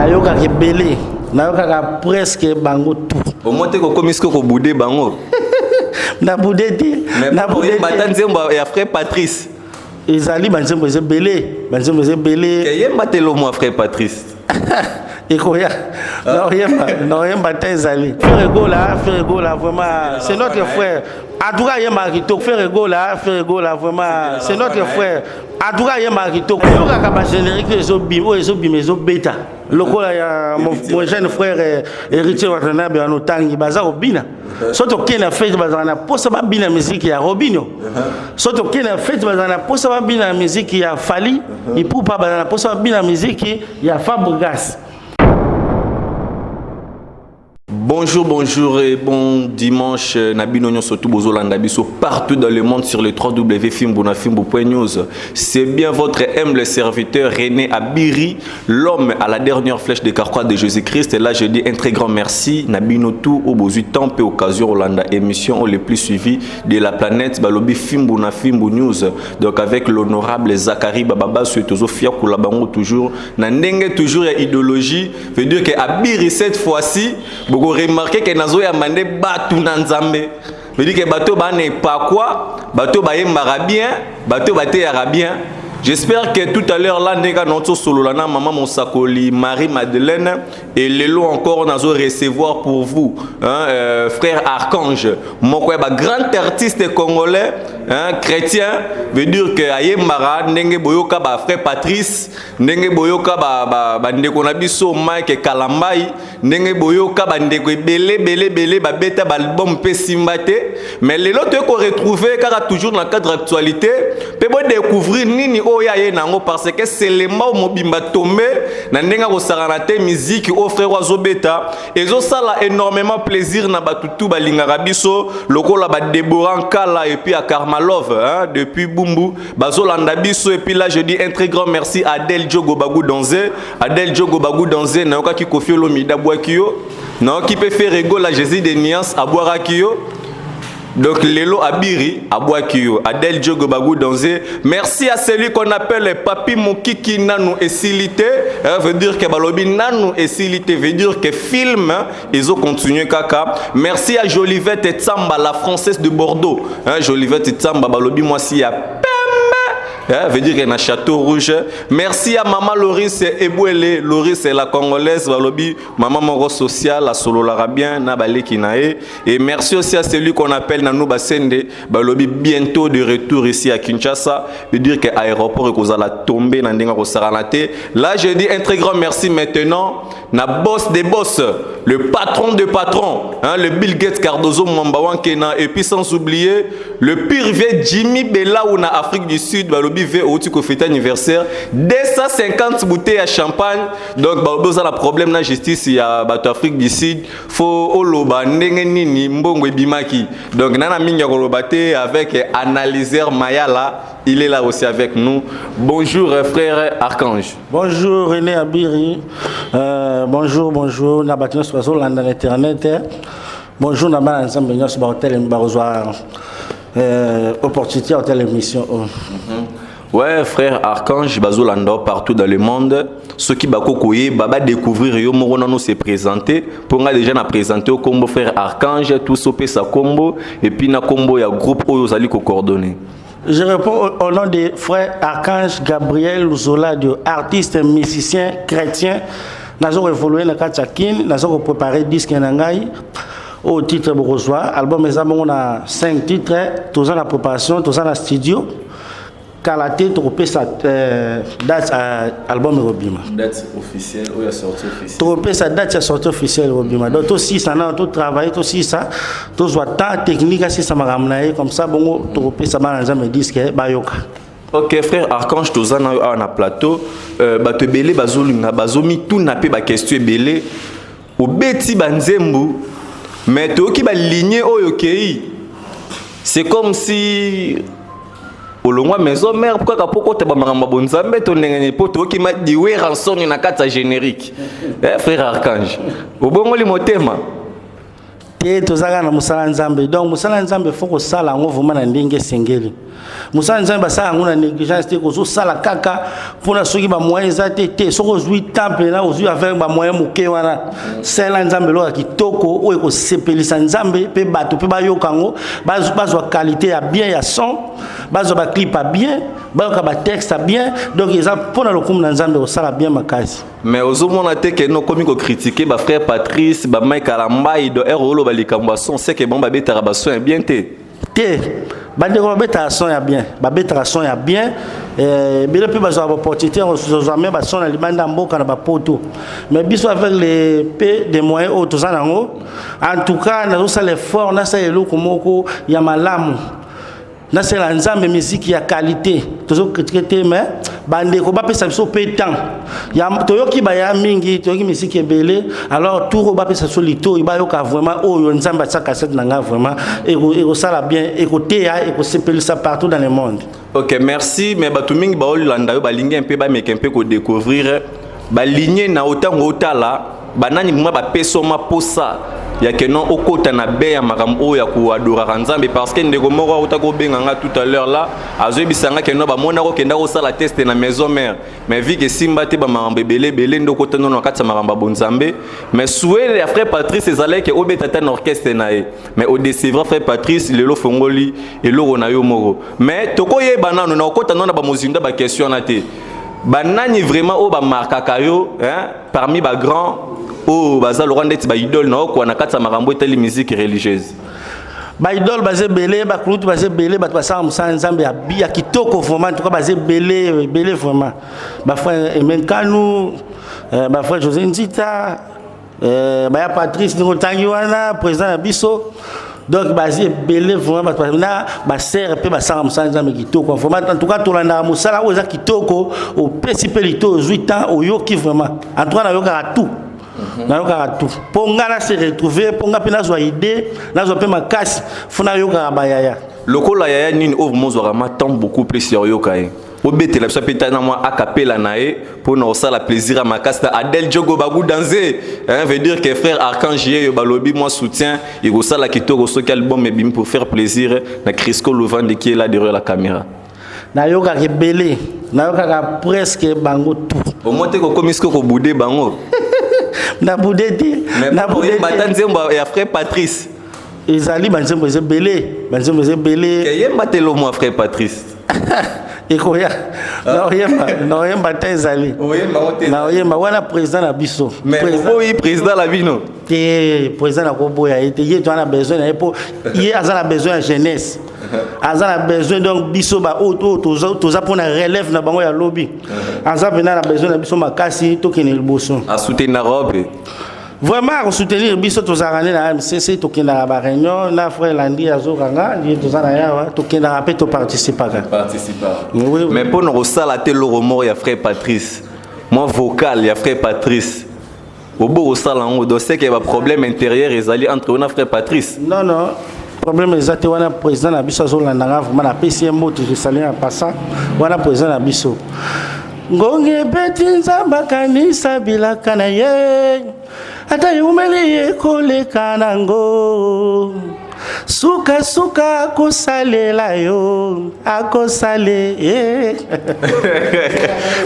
nayoka ke belé nayoka presque bango tout au moins te ko komisko ko boudé bango na boudé na boudé batanzemba ya frère Patrice ezali banzembo ze belé ke yemba te lo moi frère Patrice Ekoya, non, ezali. Frère Ego là, vraiment, c'est notre frère. Adoura Yemarito, frère Ego là, vraiment, c'est notre frère. Adoura Yemarito, yo kaka générique ezo beta. Lokola ya mon jeune frère héritier Watanabe en otangi baza obina. Soto kena fête bazana posa ba bina musique ya Robinho. Soto kena fête bazana posa ba bina musique ya Fali, et pour pas bazana posa ba bina musique ya Fabregas. Bonjour et bon dimanche. Nabino Nyoso Bozolanda Biso partout dans le monde sur le www.fimbonafimbo.news. C'est bien votre humble serviteur René Abiri, l'homme à la dernière flèche de carquois de Jésus-Christ. Et là, je dis un très grand merci. Nabino tout au bout du temps et occasion Hollanda émission les plus suivies de la planète Balobi Fimbonafimbo News. Donc avec l'honorable Zachary Bababa Suetozofia Koulabango toujours. Nandenge toujours ya idéologie. Veut dire que Abiri cette fois-ci, beaucoup remarqué que nazo ya mande batu na nzambe veut dire que bato ba ne pas quoi bato ba yembara bien bato ba te yara bien. J'espère que tout à l'heure là nega notre solo là na maman Monsakoli Marie Madeleine et lelo encore nazo recevoir pour vous frère Archange mon grand artiste congolais chrétien veut dire que ayembara ndenge boyoka ba frère Patrice ndenge boyoka ba ndeko na biso Mike Kalambai ndenge boyoka ba ndeko belé ba beta ba album pe simbate mais lelo te ko retrouver car toujours dans le cadre actualité pe bo découvrir nini oya nango parce que c'est le mot mobimba tombé na ndenga ko saranate musique au frère Wazobeta ezo sala énormément plaisir na batutu balingaka biso lokola ba Deborah Kala et puis à Karmalov depuis Bumbu bazolanda biso et puis là je dis un très grand merci à Adel Djogo Bagou Danze na yoka ki kofiolo midabwa kiyo na qui peut faire ego la Jésus des nuances à boire kiyo. Donc Lelo Abiri, Abouakio, Adel Djogo Bagou Danze. Merci à celui qu'on appelle Papi Mokiki Nanou Essilité. Veut dire que Balobi Nanou Essilité, veut dire que film, ils ont continué kaka. Merci à Jolivette Tsamba, la française de Bordeaux. Jolivette Tsamba, Balobi moi si ya veut dire qu'il y a un château rouge. Merci à maman Loris Ebouele. Loris est la congolaise. Balobi, maman moro social, la solo l'arabien, Nabale Kinae. Et merci aussi à celui qu'on appelle Nanou Basende. Balobi, bientôt de retour ici à Kinshasa. Veut dire que l'aéroport est à la tomber dans le Saranate. Là, je dis un très grand merci maintenant. Na boss des boss, le patron de patrons, le Bill Gates Cardozo Mwambawan Kena. Et puis sans oublier le pire vieux Jimmy Bella ou na Afrique du Sud. Balobi, au fête anniversaire 250 bouteilles à champagne. Donc besoin la problème la justice il y a Afrique du Sud faut oloba ndenge nini mbongo bimaki. Donc nana minga kolobate avec analyseur Mayala, il est là aussi avec nous. Bonjour frère Archange. Bonjour René Abiri. Bonjour na batino sur l'internet. Bonjour na ba ensemble nyos ba hotel mbarozoa opportunité hôtel émission. Ouais, frère Archange, Bazolando partout dans le monde. Ceux qui bakokoye, baba découvrir yo moronano se présenter. Pour nga déjà na présenter au combo frère Archange, tout sopé sa combo et puis na combo ya groupe oyo zali ko coordonner. Je réponds au nom de frère Archange Gabriel Zola, de artiste, musicien, chrétien. Nous avons évolué dans Katsakin, nous avons préparé disque nangai au titre Borozoa. Album on a 5 titres, tous en la préparation, tous en la studio. Kalaté tropé sa date album Robima. Date officielle ou la sortie officielle. Tropé sa date sortie officielle Robima. Donc aussi ça na tout travail, tout aussi ça, tout soit tant technique assez ça m'a ramené comme ça bon tropé ça m'a me disque bayoka. OK frère Archange tozana na plateau bato belé bazolinga bazomi tout na pe ba question belé au beti banzembu mais to ki ba ligné oyo kei. C'est comme si olongwa maison mère pourquoi kapoko te ba maramba bonzambe to ndengene poto ki ma diwe ranson na kata générique frère Archange obongoli motema te tozaka na musala nzambe donc musala nzambe faut ko sala ngo vraiment na ndenge sengeli musala nzambe basala ngo na négligence te ko zo sala kaka pona soki ba moyens za te soko zui temple na ozui avec ba moyens moke wana sala nzambe lo kitoko o ko sepelisa nzambe pe bato pe ba yokango bazwa qualité ya bien ya son bazwa ba clip bien bazwa ba texte bien donc ils pona lokumu na nzambe ko sala bien makasi. Mais ozomona te ke no komi ko critiquer ba frère Patrice ba Mike Alamba ido erolo ba likambo son c'est que bon ba betara ba son bien te ba de ko betara son ya bien ba betara son ya bien bele pe bazwa ba opportunité on se jamais ba son na libanda mboka na ba poto mais biso avec les p des moyens autres en tout cas na zo l'effort na sa eloko moko ya malamu na c'est la nzambe musique ya qualité toujours critiquer mais bande ko ba pesa biso pe temps ya toyoki ba ya mingi toyoki musique ebele alors tout ba pesa so lito ba yoka vraiment oyo nzambe sa cassette nanga vraiment et ça la bien et côté ya et ko sepeli ça partout dans le monde. OK, merci mais batu mingi ba olanda yo ba lingi un peu ba meke un peu ko découvrir ba lignée na otango otala banani mwa ba peso ma posa ya que non okota na be ya makambo ya ko adora nzambe parce que ndeko moko utako benganga tout à l'heure là azobisanga que non ba mona ko kenda ko sala test na maison mère mais vu que simba te ba makambo belé ndoko tano na katsa makambo bonzambe mais souhait les frère Patrice ezalé que obeta ta orchestre na e mais au décevra frère Patrice lelo fongoli et loro na yo moko mais toko ye banano na okota na ba mozinda ba question na te banani vraiment o ba markaka yo hein parmi ba grands oh baza Laurent ndeti ba idole na ko na katsa makambo etali musique religieuse ba idole baze belé ba klutu baze belé ba passer musala nzambe ya bia kitoko vraiment en tout cas baze belé vraiment ba frère Emenkanu ba frère José Nzita ba ya Patrice Ngotangi wana président ya biso donc baze belé vraiment ba sert pe ba sala musala nzambe kitoko vraiment en tout cas tolanda musala oza kitoko au principalito 8 ans au yoki vraiment en tout cas na yoka tout nayoka tout ponga na se retrouver ponga pe nazwa idée nazwa pe makasi funa yoka bayaya lokola yaya nini ovo mozwa ma tant beaucoup plus sérieux kae obete la peta na moi acapella nae pour na ça la plaisir à makasi Adel Diogo bagou danser hein veut dire que frère Archange yo balobi moi soutien il go ça la kitoko so album et bim pour faire plaisir na Crisco Louvande qui est là derrière la caméra nayoka ke belé nayoka presque bango tout au moins te ko komisko ko boudé bango na boudete na boudete batanzemba ya frère Patrice ezali banzembo belé ke yemba telo moi frère Patrice ekoya na yemba ta ezali na yemba wana président na biso mais oui président la bino te président na ko boya ete ye to na besoin na po ye azala besoin de jeunesse azala besoin donc biso ba auto toza pona relève na bango ya lobby azala na besoin na biso makasi to kene liboso a soutenir robe vraiment à soutenir biso tozarane na MCC to kena ba réunion na frère Landi azokanga li tozana ya to kena rapé to participer oui. Mais pour nous ça la télé remor ya frère Patrice moi vocal ya frère Patrice au beau ça là on sait qu'il y a un problème intérieur ezali entre on frère Patrice non problème exacté wana président na biso azolanda vraiment na PCM moto je salue en passant wana président na biso ngonge beti nzamba kanisa bilaka na ye ata yumeli ye koleka nango suka akosalela yo akosale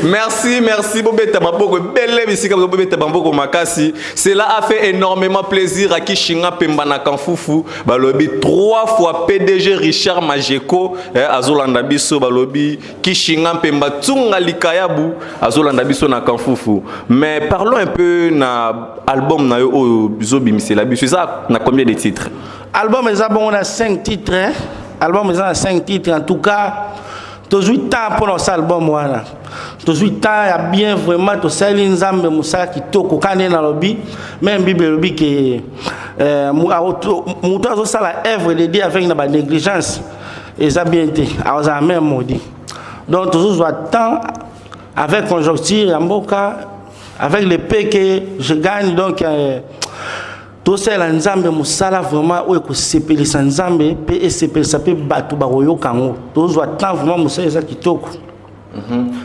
merci bobeta maboko belle bisika bobeta maboko makasi cela a fait énormément plaisir à Kishinga Pemba na Kanfufu balobi 3 fois PDG Richard Majeko azolanda biso balobi Kishinga Pemba tsunga likayabu azolanda biso na Kanfufu mais parlons un peu na album na yo bizobi misela biso ça na combien de titres album on a 5 titres hein? Album on a 5 titres en tout cas toujours temps pour nos album voilà toujours temps y a bien vraiment to sali nzambe musala kitoko kane na lobby même bible lobby que muto azo sala œuvre de Dieu avec na négligence et ça bien été à même maudit donc toujours temps avec conjoncture en boka avec le paix que je gagne donc tout ça la nzambe musala vraiment ou ko sepelisa nzambe pe sepelisa pe batu ba royo kango tous attend vraiment musala ça kitoko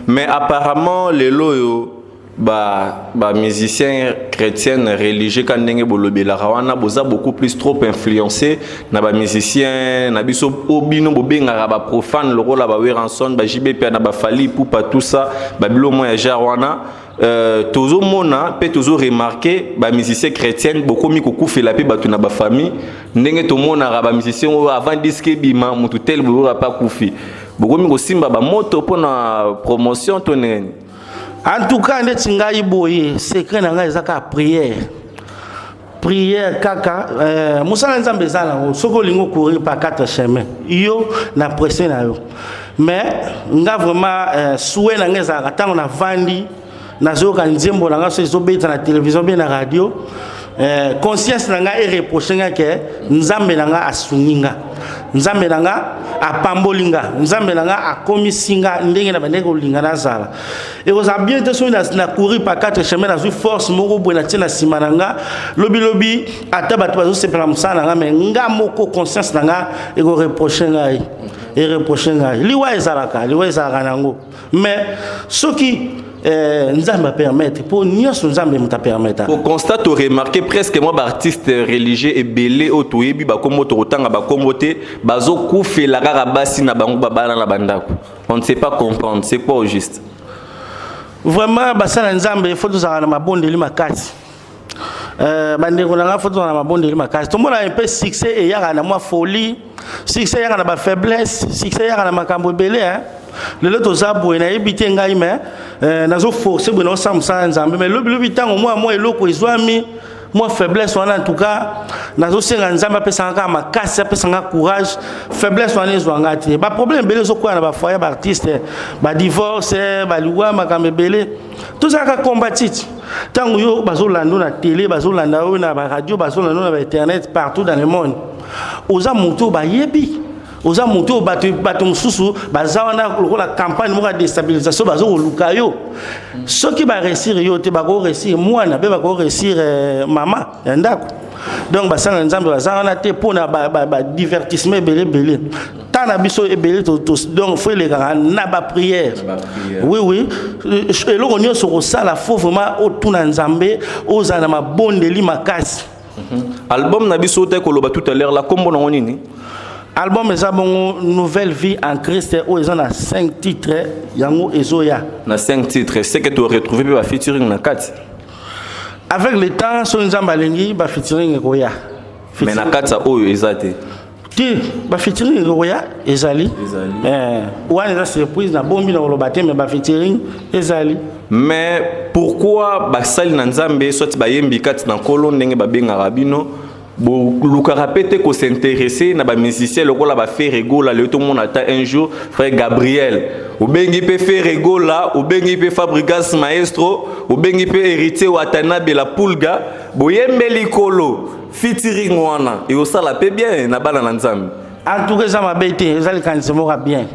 mais apparemment les loyo musiciens chrétiens religieux quand ndenge bolobela wana boza beaucoup plus trop influencé na ba musiciens na biso obino bobenga ba profane le rôle ba Weranson ba JB pe na ba Fally Ipupa tout ça ba bilo mo ya genre wana tozo mona pe tozo remarquer ba musiciens chrétiens beaucoup mi kokufela pe batu na ba famille ndenge to mona ba musiciens avant disque bima mutu tel bo pa kufi beaucoup mi ko simba ba moto pona promotion tonene. En tout cas, les secret nanga ezaka prière. Prière kaka musala nzambe zala soko lingo courir par 4 chemins. Yo na pressé na yo. Mais nga vraiment souhait nanga ezaka tango na vandi na zoka nzembo nanga so ezobeta na télévision bien na radio. Conscience nanga e reprocher nga ke nzambe nanga asuninga. Nzambe nanga apambolinga, nzambe nanga akomisinga ndenge na bandeko linga na zala. Et vous avez bien été na courir par 4 chemins na force moko boina tina simananga lobi atabatu bazo sepela musana nga mais nga moko conscience nanga e go reprocher ngai. Et reprocher ngai. Liwa ezalaka nango. Mais ce qui nzambe permettre pour nyonso nzambe muta permettre. Au constat to remarquer presque moi artiste religieux et belé otoyebi ba kombo to tanga ba kombote bazo kufela kaka basi na bango babana na bandako. On ne sait pas comprendre, c'est quoi au juste? Vraiment basala nzambe il faut tous avoir ma bonne deli makasi. Bandeko nanga faut tous avoir ma bonne deli makasi. Tout le monde a un peu succès et yaka na moi folie, succès yaka na ba faiblesse, succès yaka na makambo belé hein. Le lot aux abos na ebité ngai mais nazo forcer bono samsa nzambe mais le tango moi eloko ezwami moi faiblesse wana en tout cas nazo senga nzambe pesanga makasi pesanga courage faiblesse wana ezwanga te ba problème belé zo kwa na ba foyer ba artiste ba divorce ba liwa makambe belé tout ça ka combattre tango yo bazo lando na télé bazo landa na ba radio bazo lando na ba internet partout dans le monde oza moto ba yebi oza moto bato mususu bazawana la campagne moka déstabilisation bazo luka yo soki ba réussir yo te ba ko réussir mwana be ba ko réussir mama ndako donc basala nzambe bazawana te pona ba divertissement belé tana biso ebelé donc faut les gars na ba prière oui et lo onyo so sala faut vraiment otuna nzambe ozana mabondeli makasi. Album na biso te koloba tout à l'heure la kombo na nini. Album est bon nouvelle vie en Christ où ils ont 5 titres yango ezoya na 5 titres c'est que tu as retrouvé ba featuring na 4 avec le temps so nzamba lengi ba featuring koya mais na 4 ça oyo ezate ti ba featuring koya ezali wana za surprise na bombi na lobate mais ba featuring ezali mais pourquoi ba sali na nzambe soit ba yembi 4 na kolo ndenge ba benga rabino Luka rapete ko s'intéresser na ba musicien lokola ba faire rigola le tout monde attend un jour frère Gabriel ou bengi pe faire rigola ou bengi pe Fabrigas Maestro ou bengi pe héritier Watanabe la Pulga boyembeli kolo featuring wana et au sala pe bien na bana na nzambe en tout cas ça m'a bête ezali kanisemo bien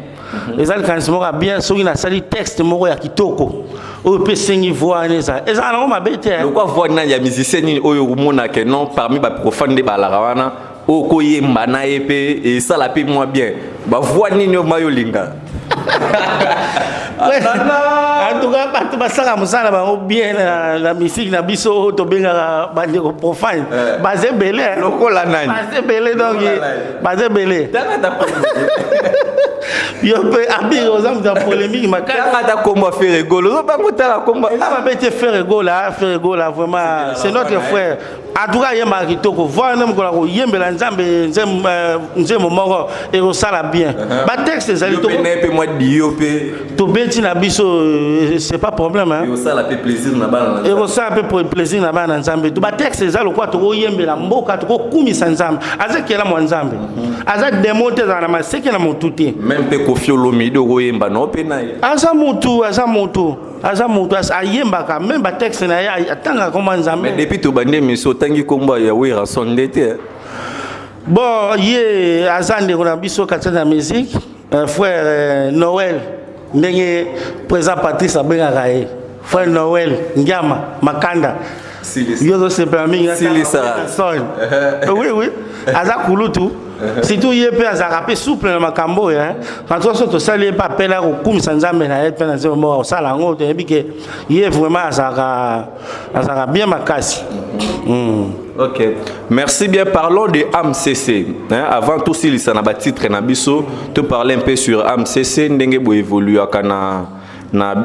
ezali kanisemo bien soki na sali texte moko ya kitoko o pe sengi voix neza ezala ngo mabete le quoi voix na ya musicien ni oyo mona que non parmi ba profane de balarawana o koyemba na epé et ça la paie moi bien ba voix ni no mayolinga en tout cas bato basala musala ba bien la musique na biso to benga ba ndeko profane bazé belé lokola nani bazé belé donc bazé belé yo pe abir aux hommes de polémique makaka ta komba faire rigolo zo pas ngotala komba ça va être faire rigolo vraiment c'est notre frère en tout cas yema kitoko voir même ko la ko yembela nzambe nzembo moko et ko sala bien ba texte ezali to pe moi dio pe to beti na biso c'est pas problème hein et ça la fait plaisir na bana et ça peut plaisir na bana nzambe to ba texte ezali ko to ko yembela mboka to ko kumisa nzambe azekela mo nzambe aza démonter dans la maseke na motuti même pe Koffi Olomide oyemba no pe na aza mutu ayembaka même ba texte na ya atanga comme nzambe mais depuis to bande miso tangi komba ya Weranson ndete bon ye azande ko na biso katana musique frère Noël ndenge président Patrice abenga ye frère Noël Ngama Makanda yo zo se permis oui aza kulutu Surtout il peut azaraper souple na makambo hein. Quand on se sali pas pela ko kumisa nzambe na et pena zero mo sala ngo te bike il est vraiment azara bien makasi. Ok, merci bien. Parlons de AMCC. Hein? Avant tout, si il y a un titre, tu parles un peu sur AMCC, vous évoluez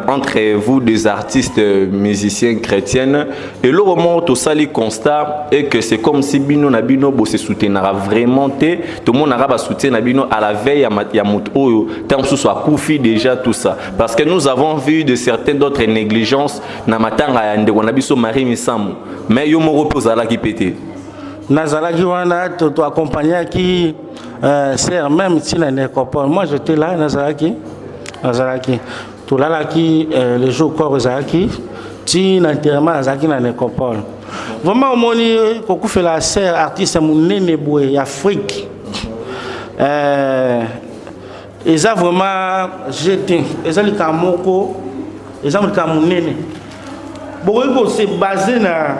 entre vous des artistes musiciens chrétiens. Et le moment où ça le constat est que c'est comme si Bino Nabino se soutenira vraiment. Tout le monde a soutenu Nabino à la veille à Moutou, tant que ce soit Koufi déjà tout ça. Parce que nous avons vu de certaines d'autres négligences na matanga ya ndeko Nabiso Marie Misamu. Mais yo mo repose à la qui pété. Nazalaki wana to accompagner qui sert même si la nécropole. Moi j'étais là Nazalaki. Tout là qui le jour corps Nazalaki, ti l'enterrement Nazalaki na nécropole. Vraiment au moni koku fait la sœur artiste munene boy Afrique. Ils ont vraiment jeté. Ils ont le kamoko, ils ont le kamunene. Beaucoup c'est basé na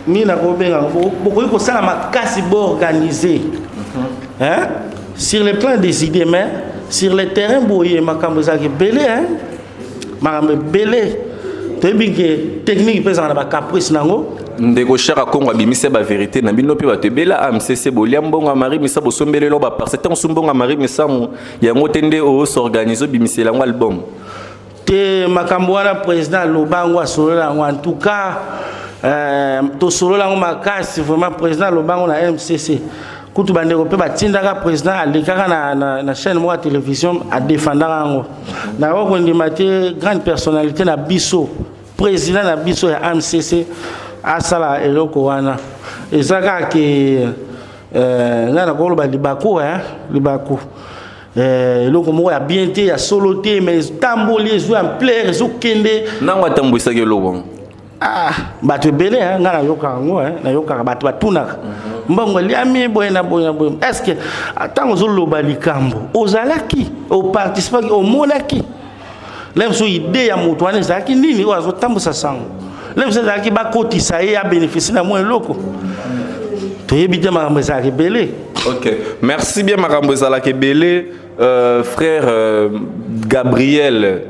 mina kobenga beaucoup ko sala makasi bo organisé hein sur le plan des idées mais sur le terrain boye makambo za ke belé hein makambo belé tebike technique pesa na ba caprice nango ndeko chaka kongo bimise ba vérité na bino pe ba tebela AMCC boliambonga Marie Misa bo sombelelo ba parce que sombonga Marie Misa mu ya ngotende o s'organiser bimise lango album te makambo wana président Lobango asolola en tout cas to solola makasi vraiment président Lobango na MCC kutu bandeko pe batindaka président alikaka na chaîne moi télévision a défendaka ngo na ko ndimate grande personnalité na biso président na biso ya MCC asala eloko wana ezaka ke ngana ko ba libako libako eloko moko ya bien te ya solo te mais tamboli zo en plaire zo kende nangwa tambwisa ke lobo bato belé hein ngana yoka ngo na yoka bato batunaka mbongo liami boyena est-ce que attends zo loba likambo ozalaki o participer au monaki lemso idée ya mutu wana zaki nini wazo tambusa sango lemso zaki ba kotisa ye ya bénéfice na mo eloko to yebite makambo zaki belé. Ok, merci bien makambo zaki belé. Frère Gabriel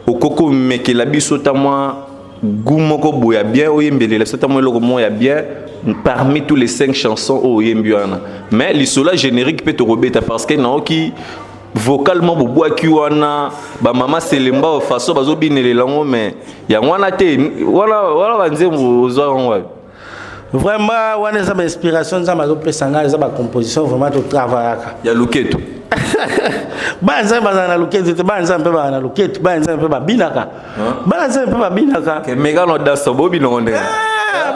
Okoko Mekela biso tamwa gumoko boya bien oyembele la tamwa loko moya bien parmi tous les 5 chansons oyembiana mais l'isola générique peut te rebeta parce que na qui vocalement boboa ki wana ba mama selemba façon bazo binele lango mais ya wana te wala banze mozo ngwa vraiment wana za inspiration za mazo pesanga za ba composition vraiment to travaillaka ya luketo banza bazana luketo banza mpe bana luketo banza mpe babinaka banza mpe babinaka ke megano daso bobi no ndeka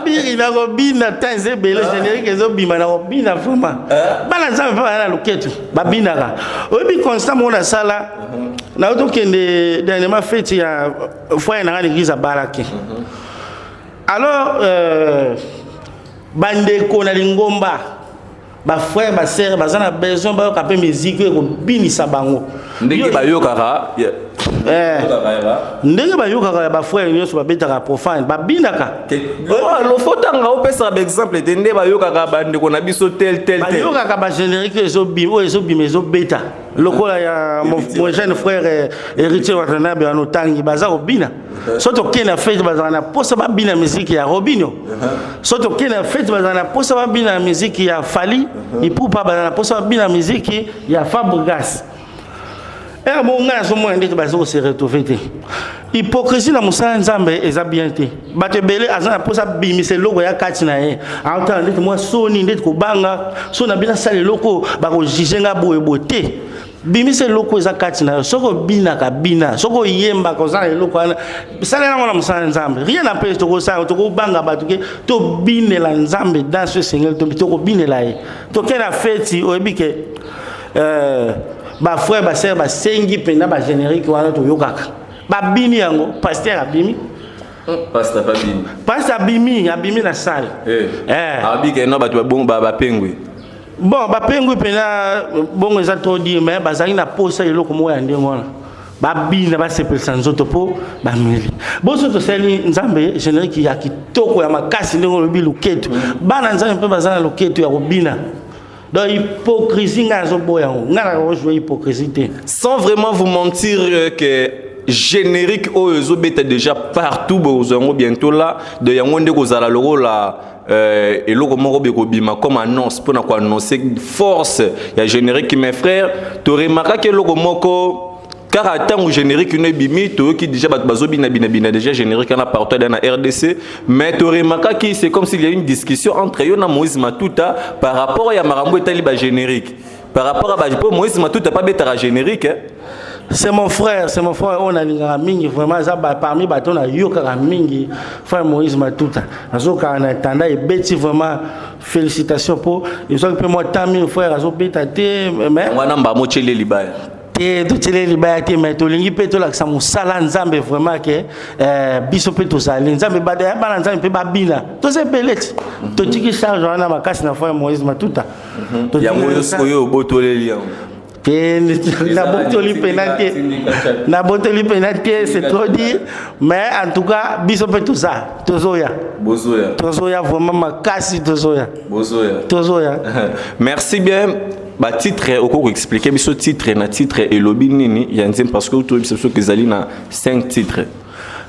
biri na ko bina tanze bele générique ezo bima na ko bina vraiment banza mpe bana luketo babinaka obi constant mona sala na to kende dernièrement fête ya foi na l'église Baraki alors bandeko na lingomba ba frère ba sœur bazana besoin ba ka pe musique ko binisa bango ndenge ba yokaka ndenge ba yokaka ba frère nyonso ba betaka profane ba binaka lo fotanga o pesa ba exemple te ndenge ba yokaka bandeko na biso tel ba yokaka ba générique ezo bima ezo beta lokola ya mon jeune frère héritier Watanabe anotangi baza obina soto kena fête bazana posa ba bina musique ya Robinho soto kena fête bazana posa ba bina musique ya Fali ipupa bazana posa ba bina musique ya Fabregas bon ngana so mo ndete bazo se retrouver te hypocrisie na musala nzambe eza bien te bato belé azana posa bimise logo ya kati na ye anta ndete mo soni ndete ko banga so na bina sale loko ba ko jijenga boye te bimise loko eza kati na soko bina ka bina soko yemba ko zana loko ana sale na ngona musala nzambe rien n'empêche to ko sa to ko banga bato ke to binela nzambe dans ce seigneur to ko binela ye to kena fête oyebike ba frère ba sœur ba sengi pena ba générique wana to yokaka ba bini yango pasteur abimi pasteur abimi na salle abike no bato ba pengwe bon ba pengwe pena bongo eza to dire mais bazali na posa eloko mo ya ndengo wana ba bina ba sepelisa nzoto po ba mili boso to seli nzambe générique ya kitoko ya makasi ndengo lobi luketo bana nzambe pe bazana luketo ya kobina Donc hypocrisie ngazo boyango ngala ko jouer hypocrisie. Sans vraiment vous mentir que générique oyo beta déjà partout bozango bientôt là de yango nde kozala loko la et loko moko beko bima comme annonce pour na ko annoncer force ya générique mes frères tu remarquera que loko moko car à temps générique une bimi to qui déjà bazo bina déjà générique na partout dans la RDC mais tu remarquera que c'est comme s'il y a une discussion entre yo na Moïse Matuta par rapport à Marambo et Taliba générique par rapport à Moïse Matuta pas beta générique hein? C'est mon frère, on a linga mingi vraiment ça parmi baton na yoka mingi frère Moïse Matuta. Azoka en attendant et beti vraiment félicitations pour ils ont peu moi tami frère azo beta te mais wana mba mo chele libaya. Te to chele libaya te mais to lingi pe to la sa musala nzambe vraiment que biso pe to sali nzambe ba de ba nzambe pe ba bina. To se beleti. To tiki charge wana makasi na frère Moïse Matuta. Ya moyo koyo botoleli yango. Na botoli penalty c'est trop dit mais en tout cas biso pe tout ça tozoya vraiment makasi tozoya merci bien ba titre oko expliquer biso titre na titre et lobby nini ya nzem parce que tout biso que zali na 5 titres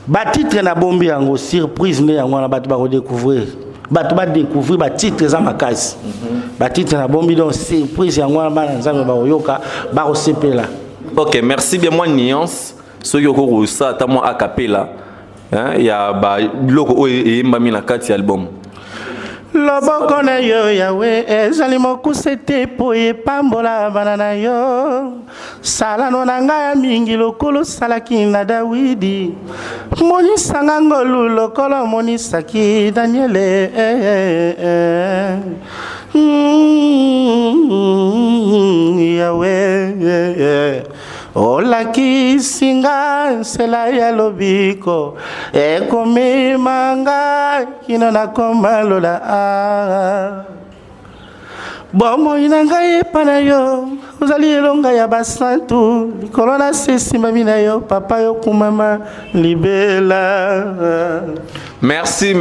ba titre na bombi yango surprise ne yango na bato ba redécouvrir bato ba découvrir ba titre za makasi ba titre na bombi donc surprise yango na bana nzambe ba yoka ba osepela. OK, merci bien moi nuance ce que ko ça ta moi a cappella hein ya ba loko o e mbami na kati album loboko na yo yawe ezali mokusete po epambola bana na yo salano na ngai mingi lokolo salaki na Dawidi monisanga ngolu lokolo monisaki Daniele yawe olaki singa nsela ya lobiko ekomemanga kino nakomalola bomoi na ngai epa na yo ozali elonga ya basantu likolo na sesimami na yo papa yo kumama libela. Merci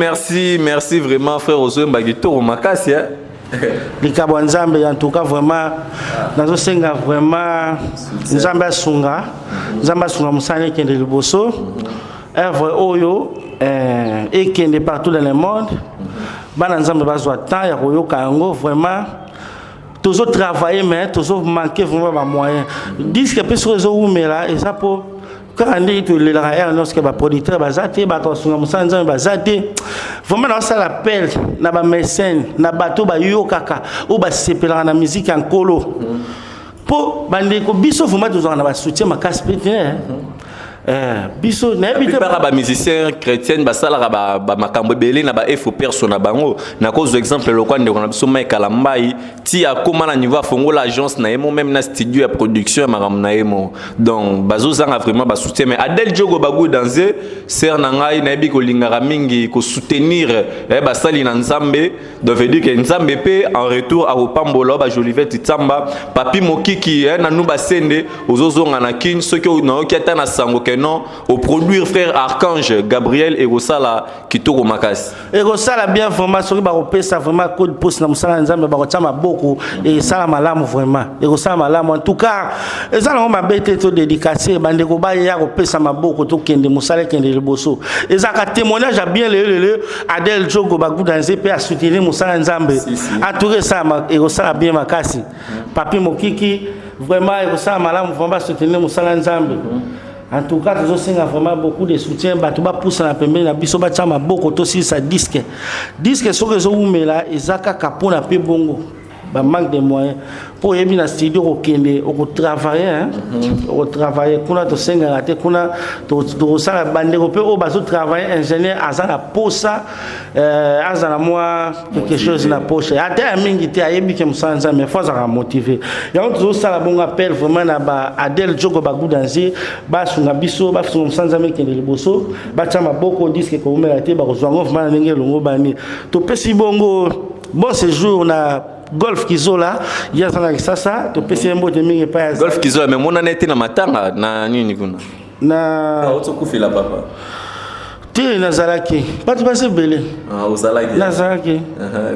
vraiment frère Ozo Mbagito makasi hein. Likabo nzambe en tout cas vraiment nazo senga vraiment nzambe asunga musane kende liboso œuvre oyo ekende partout dans le monde bana nzambe bazwa temps ya koyoka yango vraiment toujours travailler mais toujours manquer vraiment ba moyens disque pe sur réseau umela et ça pour quand on dit que les railleurs lorsque ba producteur bazate ba tosunga musanza bazate vraiment dans ça l'appel na ba mécène na bato ba yokaka ou ba sepela na musique en colo pour bande ko biso vraiment toujours na ba soutien makasi pétin biso na bité ba musicien chrétien ba sala ba makambo belé na ba efo perso na bango na cause exemple le kwande na biso Mike Alambai ti akoma na niveau fongo l'agence na emo même na studio ya production maram na emo donc bazo zanga vraiment ba soutien mais Adel Diogo bagu danser ser na ngai na bi ko lingara mingi ko soutenir ba sali na nzambe donc veut dire que nzambe pe en retour a opambola ba Jolivet Tsamba papi mokiki na nuba sende ozozonga na kin ce que na okata na sango non au produire frère Archange Gabriel et Rosala Kitoko Makas et Rosala bien vraiment soki ba kopesa vraiment code post na musala nzambe ba kotsama beaucoup et ça malamu vraiment et Rosala malamu en tout cas ça na ma bête to dédicacé bande ko ba ya kopesa maboko to kende musala kende liboso et ça ka témoignage a bien le Adel Diogo bagu dans pe a soutenir musala nzambe entouré ça et Rosala bien makasi papi mokiki vraiment et Rosala malamu vraiment soutenir musala nzambe. En tout cas, nous avons vraiment beaucoup de soutien. Nous avons poussé la pembeni na biso batama beaucoup aussi ça disque. Disque sur réseau umela ezaka kapona pe bongo. Ba manque de moyens pour y na studio au kende au travailler hein au travailler kuna to senga raté kuna to sala bande ko pe o bazo travailler ingénieur azana posa azana moi quelque chose na poche ata mingi te ayebi ke musanza mais faut ça motiver ya to sala bon appel vraiment na ba Adel Diogo bagu danser ba sunga biso ba sunga musanza me kende liboso ba chama boko disque ko umela te ba ko zwango vraiment ndenge longo bani to pesi bongo bon séjour na Golf Kizola, il y a ça, tu peux essayer de me faire Golf Kizola, mais mon année était na matanga, na nini kuna. Na. Auto kufi la papa. te nazalaki bato base belé ozalaki nazalaki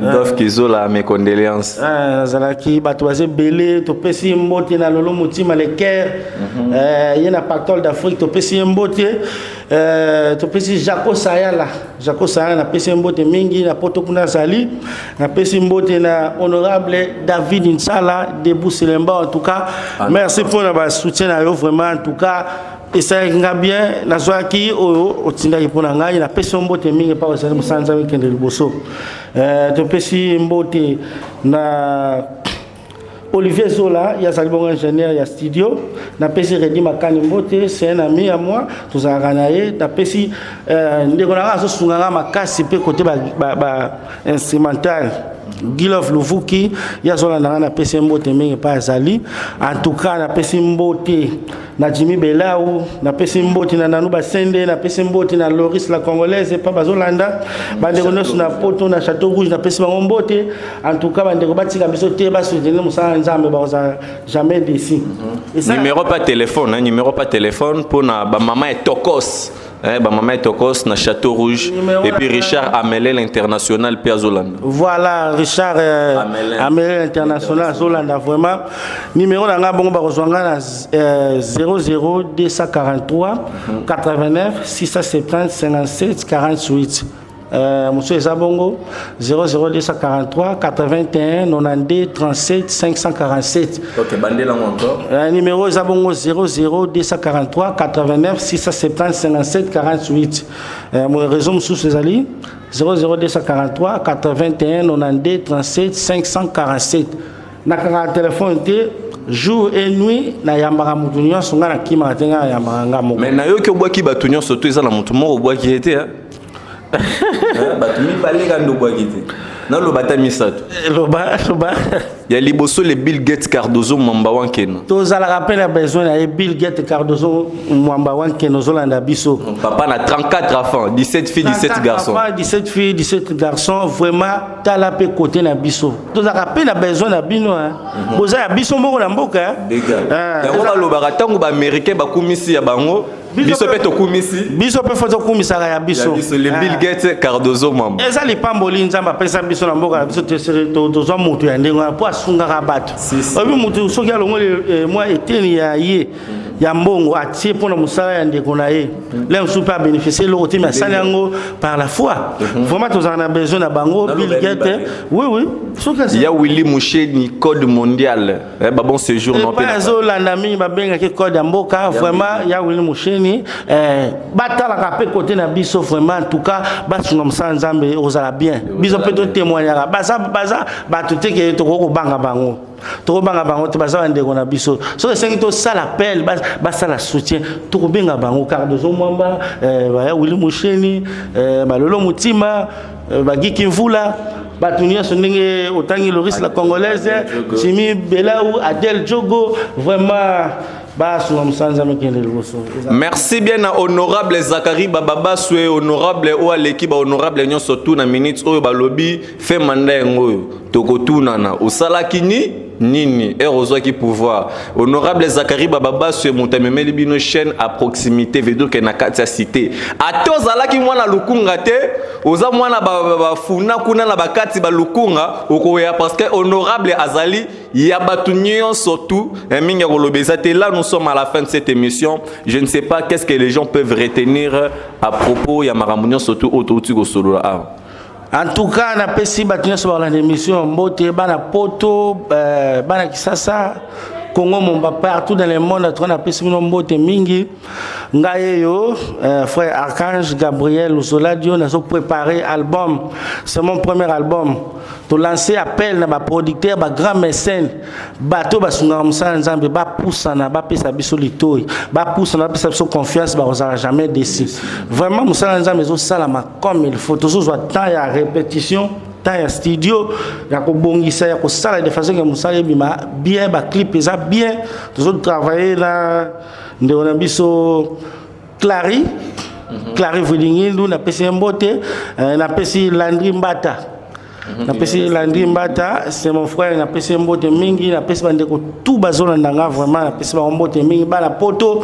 dof kizola mes condoléances nazalaki bato base belé topesi mbote na lolo mutima le cœur ye na pactole d'Afrique topesi mbote topesi Jaco Sayala na pesi mbote mingi na poto kuna zali na pesi mbote na honorable David Nsala de Bousselemba. En tout cas merci pour le soutien na yo vraiment. En tout cas et ça nga bien na zwaki o tinda ipona ngai na pesi mbote mingi pa osali musanza weekend liboso to pesi mbote na Olivier Zola ya sali bon ingénieur ya studio na pesi Redi Makani mbote c'est un ami à moi tous aranaye na pesi ndeko na so sunganga makasi pe côté ba instrumental Gilof Luvuki ya zola na pesi mbote mingi pa zali. En tout cas na pesi mbote na Jimmy Belau na pesi mbote na Nanou Basende na pesi mbote na Loris la Congolaise pa bazolanda bandeko nyonso na poto na Château Rouge na pesi mbote. En tout cas bandeko batika biso te ba soutenir musala nzambe ba jamais déçu. Numéro pas téléphone numéro pas téléphone pour na ba maman et Tokos maman Tokos na Château Rouge et puis Richard Amelel international Pia Zolanda. Voilà Richard Amelel international Zolanda vraiment numéro na nga bongo ba kozwanga na 00 243 89 670 57 48. Monsieur Zabongo 00243 81 92 37 547. OK, bandela encore. Numéro Zabongo 00243 89 670 57 48. Mon réseau monsieur Césali 00243 81 92 37 547. Na ka téléphone té jour et nuit na yambara mutu nyonso nga na kima tenga yambara nga moko. Mais na yo ke bwaki batu nyonso to eza na mutu moko bwaki ete batu mibalenga ndo bwaki te na lo bata misato loba ya liboso le Bill Gates Cardozo mwamba wankeno tozala rappel a besoin ya Bill Gates Cardozo mwamba wankeno zolanda biso papa na 34 enfants 17 filles 17 garçons 17 filles 17 garçons vraiment tala pe côté na biso tozala rappel a besoin na bino boza ya biso moko na mboka ya ko lo baratango ba américain ba kumisi ya bango biso pe to kumisi biso pe foto kumisa ya biso le Bill Gates Cardozo mwamba eza lipamboli nzamba pesa biso na mboka biso tozwa mutu ya ndengo po asunga bato obi mutu soki alongo moi eteni ya ye ya mbongo atie pona musala ya ndeko na ye là on peut bénéficier le côté mais ça yango par la foi vraiment tous en a besoin na bango Bill Gates oui il y a Willy Moucheni code mondial ba bon séjour non pas zolanda mingi ba benga ke code mboka vraiment il y a Willy Moucheni batala ka pe côté na biso vraiment en tout cas basunga musala nzambe ozala bien biso peut témoigner baza batu te ke to ko banga bango to banga bango te baza ndeko na biso so esengi to sala appel basa la soutien to ko benga bango Cardozo mwamba ba ya Willy Moucheni balolo mutima ba Giki Mvula batunia sondenge otangi Loris la Congolaise Jimmy Belau Adel Jogo vraiment. Merci bien à honorable Zakari Bababa soué honorable ou à l'équipe honorable nyon surtout na minutes o ba lobby fait mandat ngoyo tokotunana osalakini nini heureusement qui pouvoir honorable Zakari Bababa soué montamemeli bino chaîne à proximité veut dire que na katia cité atozala ki mwana lukunga te oza mwana ba funa kuna na bakati ba lukunga okoya parce que honorable Azali ya batunyo surtout minga kolobeza te là nous sommes à la fin de cette émission. Je ne sais pas qu'est-ce que les gens peuvent retenir à propos de Yamaramounion, surtout autour de Solo. En tout cas, na pesi batunyo sur l'émission Mbote bana poto bana kisasa Congo Momba partout dans le monde on a pesi Mbote mingi ngayeyo frère Archange Gabriel Uzoladio n'a préparé album. C'est mon premier album. To lancer appel na ba producteur ba grand mécène bato ba sunga musala nzambe ba poussana ba pesa biso litoi ba poussana pesa biso confiance ba osara jamais déçu vraiment musala nzambe zo salama comme il faut toujours soit temps ya répétition temps ya studio ya ko bongisa ya ko sala de façon que musala bima bien ba clip eza bien toujours travailler là ndona biso Clary Vulingindu na pesi Mbote na pesi Landry Mbata napesi Landry Mbata, c'est mon frère, napesi mbote mingi, napesi bandeko tout bazolanda nga vraiment, napesi ba mbote mingi bana poto,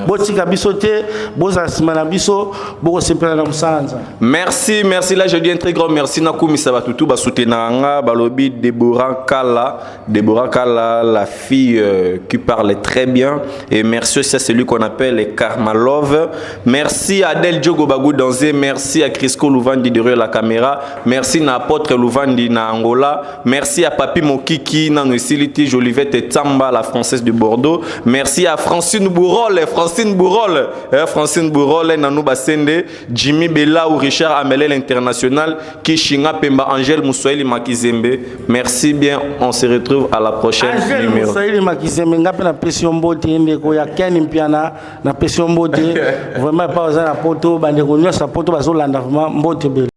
botika biso te, boza simana biso, boko sepela na musanza. Merci, merci. Là, je dis un très grand merci. Nakumi Sabatutu, Basutenanga, Balobi, Deborah Kala, la fille qui parle très bien. Et merci aussi à celui qu'on appelle Karma Love. Merci à Adel Diogo Bagou Danzé. Merci à Crisco Louvandi derrière la caméra. Merci à Apôtre Louvandi na Angola. Merci à Papi Mokiki, Nano Siliti, Jolivette Tsamba, la française de Bordeaux. Merci à Francine Bourol, Nanou Basende, Jimmy Bella ou Richard Amelel International, Kishinga Pemba, Angèle Moussoïli Makizembe. Merci bien, on se retrouve à la prochaine Angèle numéro. Moussoïli Makizembe, na pression bote ndeko ya Ken Mpiana, na pression bote, vraiment pas aux poto, bandeko nyos sa poto bazolanda vraiment bote bele.